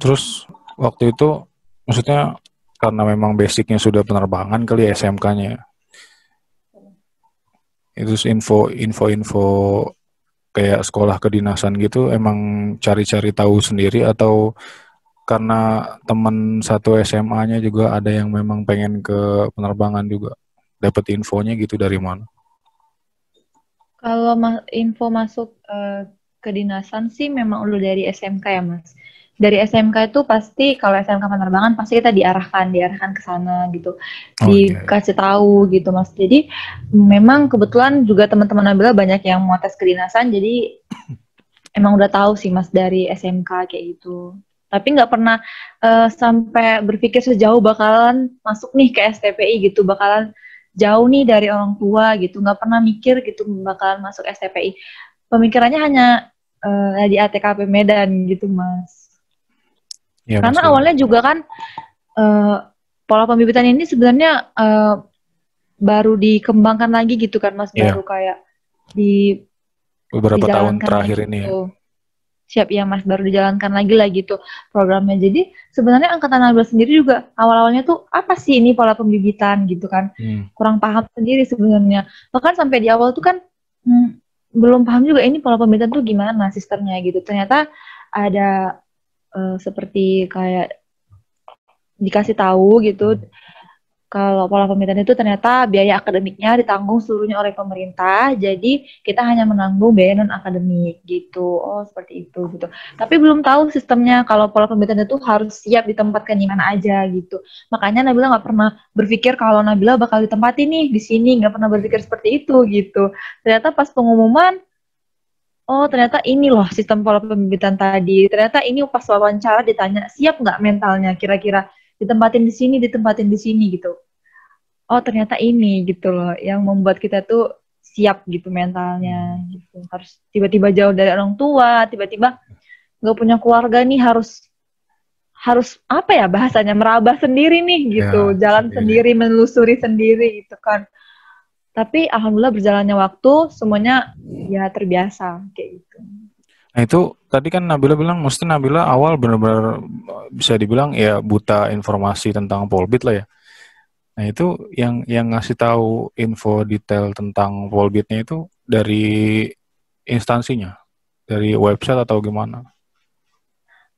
Terus waktu itu maksudnya karena memang basicnya sudah penerbangan kali ya SMK-nya. Itu info kayak sekolah kedinasan gitu emang cari-cari tahu sendiri atau karena teman satu SMA-nya juga ada yang memang pengen ke penerbangan juga. Dapat infonya gitu dari mana? Kalau info masuk kedinasan sih memang udah dari SMK ya Mas. Dari SMK itu pasti kalau SMK penerbangan pasti kita diarahkan ke sana gitu, Oh iya, iya. dikasih tahu gitu Mas. Jadi memang kebetulan juga teman-teman Nabila banyak yang mau tes kedinasan, jadi emang udah tahu sih Mas dari SMK kayak gitu. Tapi nggak pernah sampai berpikir sejauh bakalan masuk nih ke STPI gitu, bakalan jauh nih dari orang tua gitu. Nggak pernah mikir gitu bakalan masuk STPI. Pemikirannya hanya di ATKP Medan gitu Mas. Iya Mas Karena ya. awalnya juga kan eh, pola pembibitan ini sebenarnya baru dikembangkan lagi gitu kan Mas, baru Iya, kayak di beberapa tahun dijalankan terakhir lagi ini ya. gitu. Siap ya Mas, baru dijalankan lagi lah gitu programnya. Jadi sebenarnya Angkatan 16 sendiri juga awal-awalnya tuh apa sih ini pola pembibitan gitu kan. Hmm. Kurang paham sendiri sebenarnya. Bahkan sampai di awal tuh kan belum paham juga ini pola pembibitan tuh gimana sistemnya gitu. Ternyata ada seperti kayak dikasih tahu gitu kalau pola pemerintahan itu ternyata biaya akademiknya ditanggung seluruhnya oleh pemerintah, jadi kita hanya menanggung biaya non akademik gitu. Oh seperti itu gitu. Tapi belum tahu sistemnya kalau pola pemerintahan itu harus siap ditempatkan di mana aja gitu. Makanya Nabila nggak pernah berpikir kalau Nabila bakal ditempatin nih di sini, nggak pernah berpikir seperti itu gitu. Ternyata pas pengumuman, oh ternyata ini loh sistem pola pembibitan tadi. Ternyata ini pas wawancara ditanya siap nggak mentalnya kira-kira ditempatin di sini gitu. Oh ternyata ini gitu loh yang membuat kita tuh siap gitu mentalnya gitu. Harus tiba-tiba jauh dari orang tua, tiba-tiba nggak punya keluarga nih, harus harus apa ya bahasanya, merabah sendiri nih Ya, gitu, jalan sendiri. sendiri, menelusuri sendiri gitu kan. Tapi alhamdulillah berjalannya waktu semuanya ya terbiasa kayak gitu. Nah itu tadi kan Nabila bilang, mesti Nabila awal benar-benar bisa dibilang ya buta informasi tentang Polbit lah ya. Nah itu yang ngasih tahu info detail tentang Polbitnya itu dari instansinya, dari website atau gimana?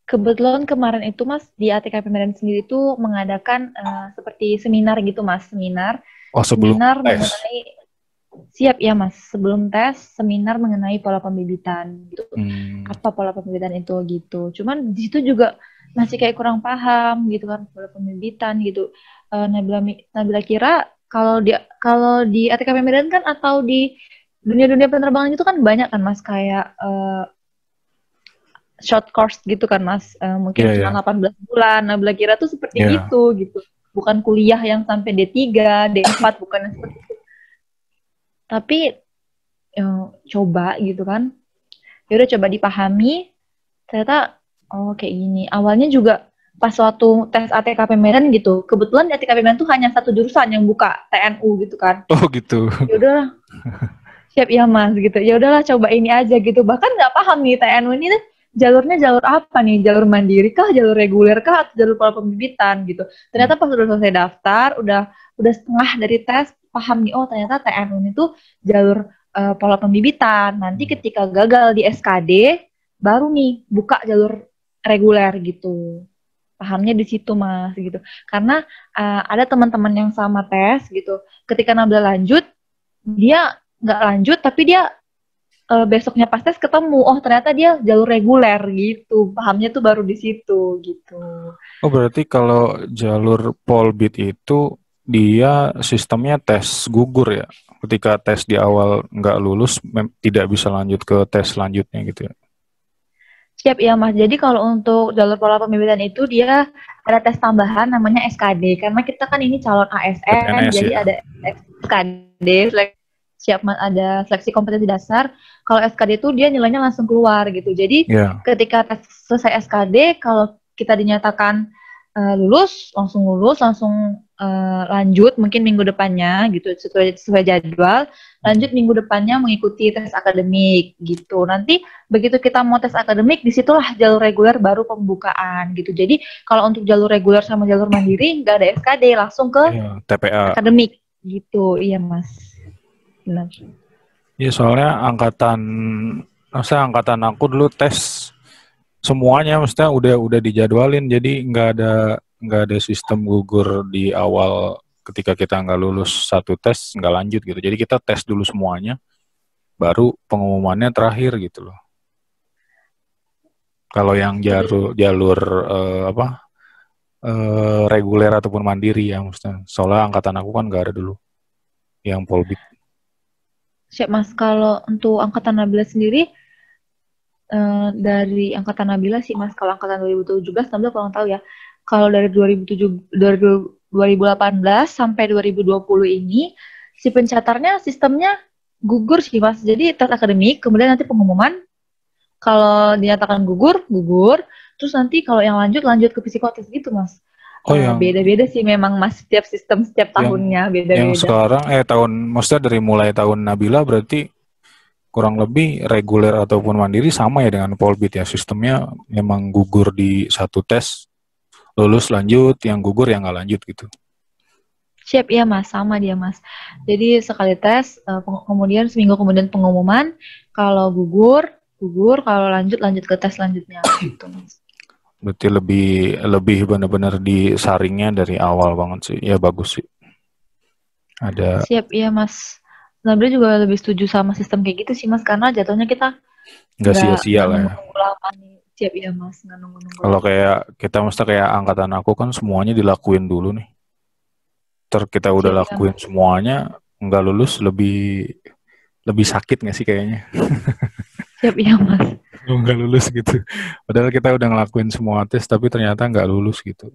Kebetulan kemarin itu Mas di ATKP Medan sendiri tuh mengadakan seperti seminar gitu Mas, seminar Oh sebelum seminar tes. mengenai. Siap ya Mas, sebelum tes seminar mengenai pola pembibitan gitu. Hmm, Apa pola pembibitan itu gitu. Cuman di situ juga masih kayak kurang paham gitu kan pola pembibitan gitu. Nabila kira kalau di ATKP Medan kan atau di dunia-dunia penerbangan itu kan banyak kan Mas kayak short course gitu kan Mas. Mungkin iya cuma ya, 18 bulan. Nabila kira tuh seperti ya. itu gitu. Bukan kuliah yang sampai D3, D4, bukan yang seperti itu. Tapi coba gitu kan, ya udah coba dipahami, ternyata oh kayak gini. Awalnya juga pas waktu tes ATKP Medan gitu, kebetulan di ATKP Medan tuh hanya satu jurusan yang buka TNU gitu kan. Oh gitu. Ya udah siap ya Mas gitu. Ya udahlah coba ini aja gitu. Bahkan nggak paham nih TNU ini tuh jalurnya jalur apa nih? Jalur mandiri kah, jalur reguler kah, atau jalur pola pembibitan gitu. Hmm. Ternyata pas udah selesai daftar, udah setengah dari tes, paham nih, oh ternyata TNU ini tuh jalur pola pembibitan. Nanti ketika gagal di SKD, baru nih buka jalur reguler gitu. Pahamnya di situ Mas gitu. Karena ada teman-teman yang sama tes gitu. Ketika Nabila lanjut, dia nggak lanjut tapi dia besoknya pas tes ketemu, oh ternyata dia jalur reguler gitu, pahamnya tuh baru di situ gitu. Oh berarti kalau jalur Polbit itu dia sistemnya tes gugur ya. Ketika tes di awal nggak lulus, tidak bisa lanjut ke tes selanjutnya gitu ya. Siap ya Mas, jadi kalau untuk jalur pola pembibitan itu dia ada tes tambahan namanya SKD, karena kita kan ini calon ASN, CPNS jadi ya. ada SKD, siap Mas, ada seleksi kompetensi dasar. Kalau SKD itu dia nilainya langsung keluar gitu, jadi Ya. ketika tes selesai SKD, kalau kita dinyatakan lulus langsung lanjut mungkin minggu depannya gitu sesuai jadwal, lanjut minggu depannya mengikuti tes akademik gitu. Nanti begitu kita mau tes akademik, disitulah jalur reguler baru pembukaan gitu. Jadi kalau untuk jalur reguler sama jalur mandiri nggak ada SKD, langsung ke TPA akademik gitu. Iya Mas, benar. Iya, soalnya angkatan aku dulu tes semuanya, maksudnya udah dijadwalin, jadi nggak ada sistem gugur di awal ketika kita nggak lulus satu tes nggak lanjut gitu. Jadi kita tes dulu semuanya, baru pengumumannya terakhir gitu loh. Kalau yang jalur reguler ataupun mandiri ya, maksudnya. Soalnya angkatan aku kan nggak ada dulu yang polbit. Siap Mas, kalau untuk angkatan Nabila sendiri, dari angkatan Nabila sih Mas, kalau angkatan 2017, Nabila kurang tahu ya. Kalau dari 2018 sampai 2020 ini, si pencatatnya sistemnya gugur sih Mas. Jadi tes akademik, kemudian nanti pengumuman, kalau dinyatakan gugur, terus nanti kalau yang lanjut ke psikotes gitu Mas. Beda-beda sih memang Mas, setiap sistem, setiap tahunnya beda-beda. Yang sekarang, maksudnya dari mulai tahun Nabila berarti kurang lebih reguler ataupun mandiri sama ya dengan polbit ya, sistemnya memang gugur di satu tes, lulus lanjut, yang gugur yang nggak lanjut gitu. Siap ya Mas, sama dia Mas. Jadi sekali tes, kemudian seminggu kemudian pengumuman, kalau gugur, kalau lanjut ke tes selanjutnya gitu Mas. Berarti lebih benar-benar disaringnya dari awal banget sih. Ya bagus sih. Ada. Siap ya Mas. Nabila juga lebih setuju sama sistem kayak gitu sih Mas, karena jatuhnya kita nggak sia-sia lah ya. Lama nih. Siap ya Mas, nggak nunggu-nunggu. Kalau kayak kita mesti kayak angkatan aku kan semuanya dilakuin dulu nih. Terus kita udah siap, lakuin ya, semuanya, nggak lulus lebih sakit nggak sih kayaknya? Siap ya Mas. Nggak lulus gitu. Padahal kita udah ngelakuin semua tes tapi ternyata nggak lulus gitu.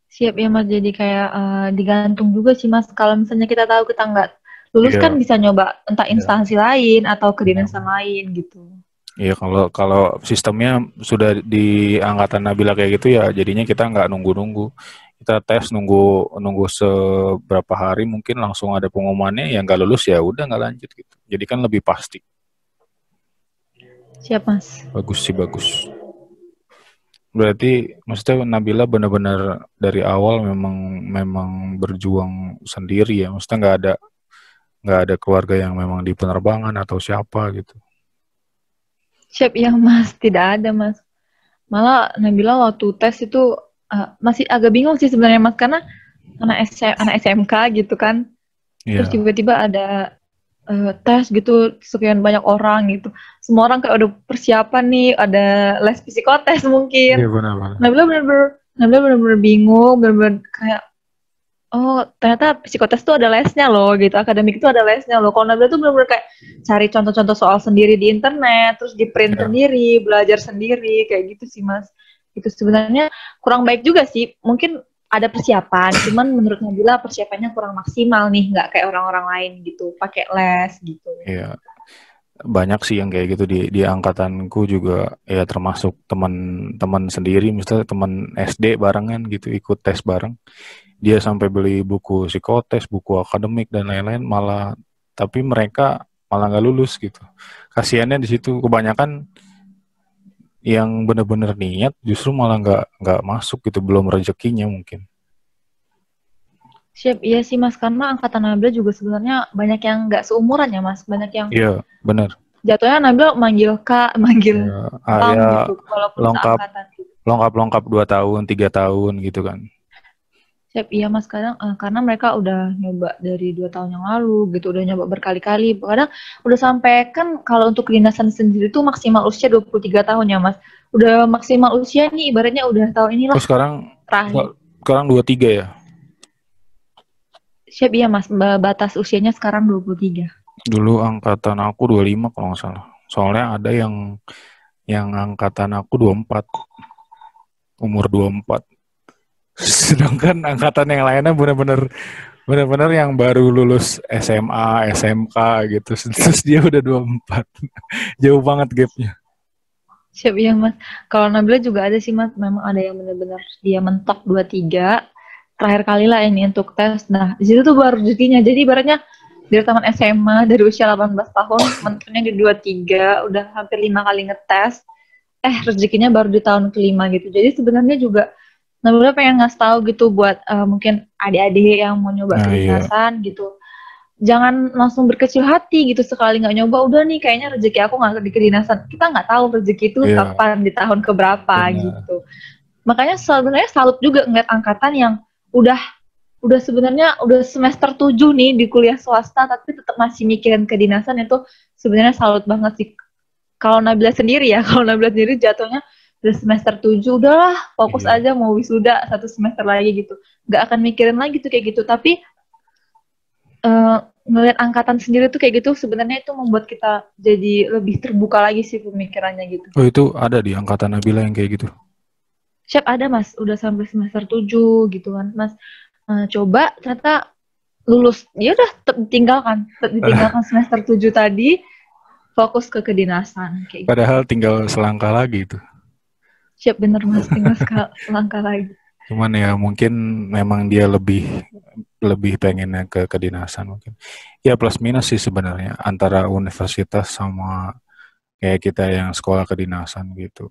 Siap ya Mas, jadi kayak digantung juga sih Mas. Kalau misalnya kita tahu kita nggak lulus kan bisa nyoba entah instansi lain atau kedinasan lain gitu. Iya, kalau sistemnya sudah di angkatan Nabila kayak gitu ya, jadinya kita nggak nunggu-nunggu. Kita tes nunggu seberapa hari, mungkin langsung ada pengumumannya, yang nggak lulus ya udah nggak lanjut gitu. Jadi kan lebih pasti. Siap Mas. Bagus sih, bagus. Berarti maksudnya Nabila benar-benar dari awal memang berjuang sendiri ya, maksudnya nggak ada keluarga yang memang di penerbangan atau siapa gitu. Siap ya Mas, tidak ada Mas. Malah Nabila waktu tes itu masih agak bingung sih sebenarnya Mas, karena anak SMK gitu kan. Terus tiba-tiba ada tes gitu, sekian banyak orang gitu. Semua orang kayak udah persiapan nih, ada les psikotes mungkin. Iya benar-benar. Nabila benar-benar bingung, benar-benar kayak oh ternyata psikotes tuh ada lesnya loh gitu, akademik itu ada lesnya loh. Kalau Nabila tuh benar-benar kayak cari contoh-contoh soal sendiri di internet, terus di print sendiri, belajar sendiri, kayak gitu sih Mas. Itu sebenarnya kurang baik juga sih, mungkin ada persiapan, cuman menurut Nabila persiapannya kurang maksimal nih, nggak kayak orang-orang lain gitu, pakai les gitu. Iya, banyak sih yang kayak gitu di angkatanku juga ya, termasuk teman-teman sendiri, misalnya teman SD barengan gitu ikut tes bareng. Dia sampai beli buku psikotes, buku akademik dan lain-lain, tapi mereka malah nggak lulus gitu. Kasiannya di situ, kebanyakan yang benar-benar niat justru malah nggak masuk gitu, belum rezekinya mungkin. Siap, iya sih Mas, karena angkatan Nabila juga sebenarnya banyak yang nggak seumuran ya Mas, banyak yang benar. Jatuhnya Nabila manggil Kak, manggil Om gitu, walaupun seangkatan. Lengkap 2 tahun, 3 tahun gitu kan. Siap, iya Mas, kadang karena mereka udah nyoba dari 2 tahun yang lalu gitu, udah nyoba berkali-kali. Kadang udah sampai kan kalau untuk kedinasan sendiri tuh maksimal usia 23 tahun ya Mas. Udah maksimal usia nih ibaratnya udah tahun inilah. Sekarang 23 ya? Siap, iya Mas, batas usianya sekarang 23. Dulu angkatan aku 25 kalau nggak salah. Soalnya ada yang angkatan aku 24. Umur 24. Sedangkan angkatan yang lainnya benar-benar yang baru lulus SMA, SMK gitu. Terus dia udah 24. Jauh banget gapnya. Siap ya Mas. Kalau Nabila juga ada sih Mas, memang ada yang benar-benar dia mentok 2-3. Terakhir kali lah ini untuk tes. Nah, di situ tuh baru rezekinya. Jadi ibaratnya dari taman SMA dari usia 18 tahun mentonya di 23, udah hampir 5 kali ngetes. Rezekinya baru di tahun kelima gitu. Jadi sebenarnya juga Nabila pengen ngasih tahu gitu buat mungkin adik-adik yang mau nyoba Nah iya, kedinasan gitu. Jangan langsung berkecil hati gitu sekali nggak nyoba udah nih kayaknya rezeki aku nggak di kedinasan, kita nggak tahu rezeki itu iya kapan di tahun keberapa benar. gitu. Makanya sebenarnya salut juga ngeliat angkatan yang udah sebenarnya udah semester 7 nih di kuliah swasta tapi tetap masih mikirin kedinasan. Itu sebenarnya salut banget sih. Kalau Nabila sendiri ya, kalau Nabila sendiri jatuhnya udah semester 7 udahlah fokus Iya. aja mau wisuda 1 semester lagi gitu, nggak akan mikirin lagi tuh kayak gitu. Tapi uh, ngelihat angkatan sendiri tuh kayak gitu sebenarnya itu membuat kita jadi lebih terbuka lagi sih pemikirannya gitu. Oh itu ada di angkatan Nabila yang kayak gitu. Siap ada Mas, udah sampai semester 7 gitu kan Mas. Coba ternyata lulus, ya udah ditinggalkan semester 7 tadi, fokus ke kedinasan kayak gitu. Padahal tinggal selangkah lagi itu. Siap bener Mas, tinggal selangkah lagi. Cuman ya mungkin memang dia lebih lebih pengennya ke kedinasan mungkin. Ya plus minus sih sebenarnya antara universitas sama kayak kita yang sekolah kedinasan gitu.